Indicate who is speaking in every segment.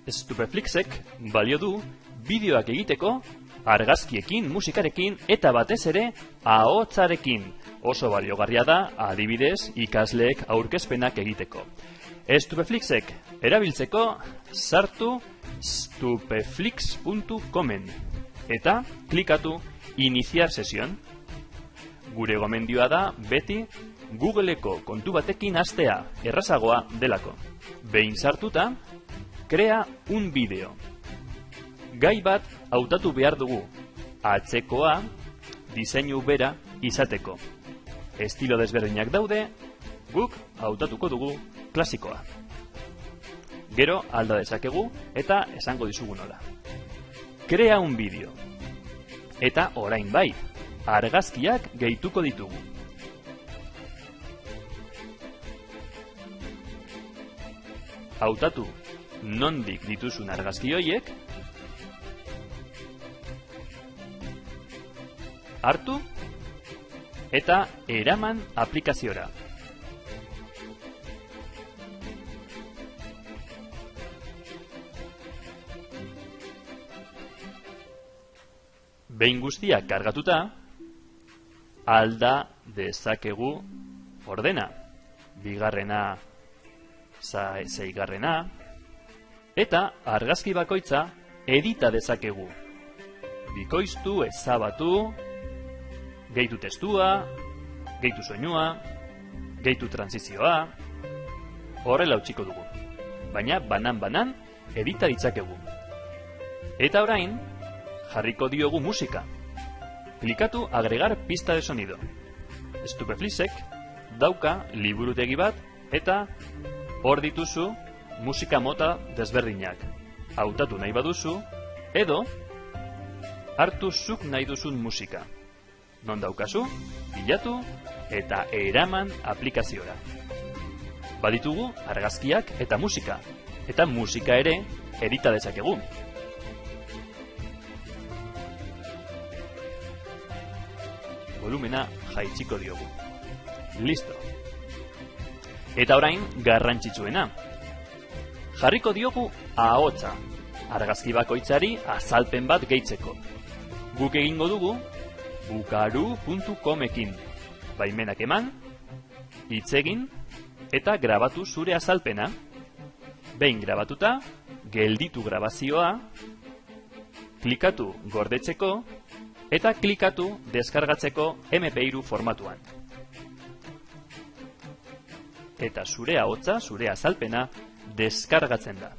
Speaker 1: Stupeflixek balio du bideoak egiteko, argazkiekin, musikarekin eta batez ere ahotsarekin. Oso baliogarria da, adibidez, ikasleek aurkezpenak egiteko. Stupeflixek erabiltzeko sartu stupeflix.comen eta klikatu Iniciar sesión. Gure gomendioa da beti Googleko kontu batekin hastea, errazagoa delako. Behin sartuta, crea un vídeo. Gai bat hautatu behar dugu, atzekoa, diseinu bera izateko. Estilo desberdinak daude, guk hautatuko dugu klasikoa. Gero alda dezakegu eta esango dizugu nola. Crea un vídeo. Eta orain bai, argazkiak gehituko ditugu. Hautatu nondik dituzun argazki horiek, hartu eta eraman aplikaziora. Behin guztiak kargatuta, alda dezakegu ordena. Bigarrena, seigarrena, eta argazki bakoitza edita dezakegu. Bikoiztu, ezabatu, gehitu testua, gehitu soinua, gehitu transizioa, horrela utziko dugu. Baina banan-banan edita ditzakegu. Eta orain, jarriko diogu musika. Klikatu agregar pista de sonido. Stupeflixek dauka liburutegi bat eta hor dituzu musika mota desberdinak. Hautatu nahi baduzu edo hartu zuk nahi duzun musika. Non daukazu, bilatu eta eraman aplikaziora. Baditugu argazkiak eta musika. Eta musika ere edita dezakegu. Volumena jaitsiko diogu. Listo. Eta orain garrantzitsuena. Jarriko diogu ahotsa, argazki bakoitzari azalpen bat gehitzeko. Guk egingo dugu bukaru.comekin. Baimenak eman, hitz egin eta grabatu zure azalpena. Behin grabatuta, gelditu grabazioa, klikatu gordetzeko eta klikatu deskargatzeko MP3 formatuan. Eta zure ahotsa, zure azalpena deskargatzen da.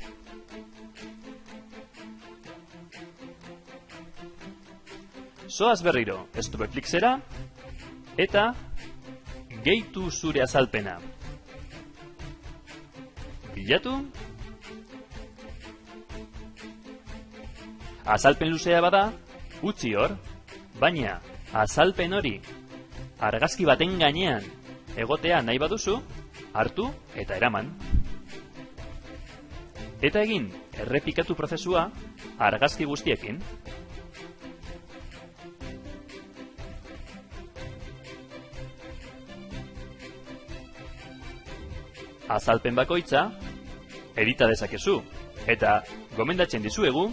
Speaker 1: Zoaz berriro Stupeflixera eta gehitu zure azalpena. Bilatu. Azalpen luzea bada, utzi hor. Baina, azalpen hori argazki baten gainean egotea nahi baduzu, hartu eta eraman. Eta egin errepikatu prozesua argazki guztiekin. Azalpen bakoitza edita dezakezu eta gomendatzen dizuegu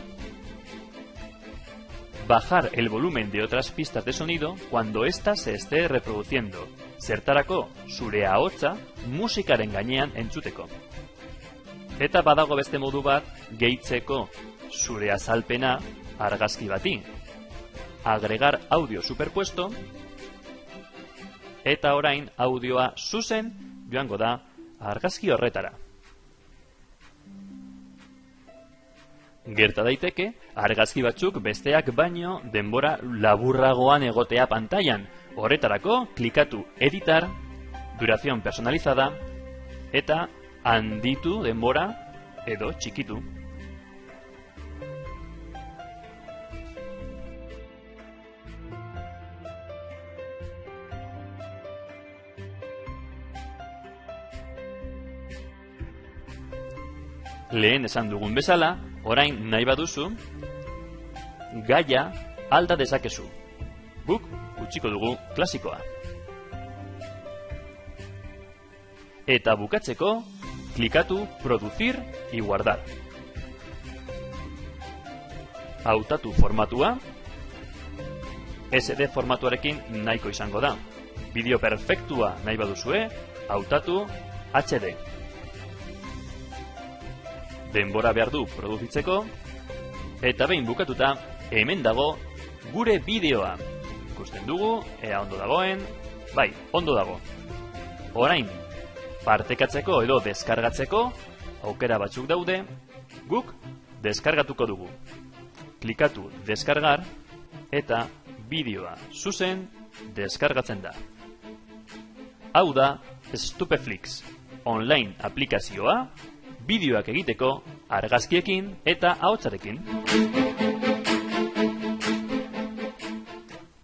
Speaker 1: bajar el volumen de otras pistas de sonido cuando ésta se esté reproduciendo. Zertarako zure ahotsa musikaren gainean entzuteko. Eta badago beste modu bat gehitzeko zure azalpena argazki bati. Agregar audio superpuesto eta orain audioa zuzen joango da argazki horretara. Gerta daiteke, argazki batzuk besteak baino denbora laburragoan egotea pantailan. Horretarako, klikatu editar, duración personalizada, eta handitu denbora edo txikitu. Lehen esan dugun bezala, orain nahi baduzu, gaia alda dezakezu. Guk utziko dugu klasikoa. Eta bukatzeko, klikatu producir y guardar. Hautatu formatua. SD formatuarekin nahiko izango da. Bideo perfektua nahi baduzue, hautatu HD. Denbora behar du produzitzeko, eta behin bukatuta, hemen dago gure bideoa. Ikusten dugu, ea ondo dagoen, bai, ondo dago. Orain, partekatzeko edo deskargatzeko, aukera batzuk daude, guk deskargatuko dugu. Klikatu deskargar, eta bideoa zuzen deskargatzen da. Hau da Stupeflix, online aplikazioa, bideoak egiteko argazkiekin eta ahotsarekin.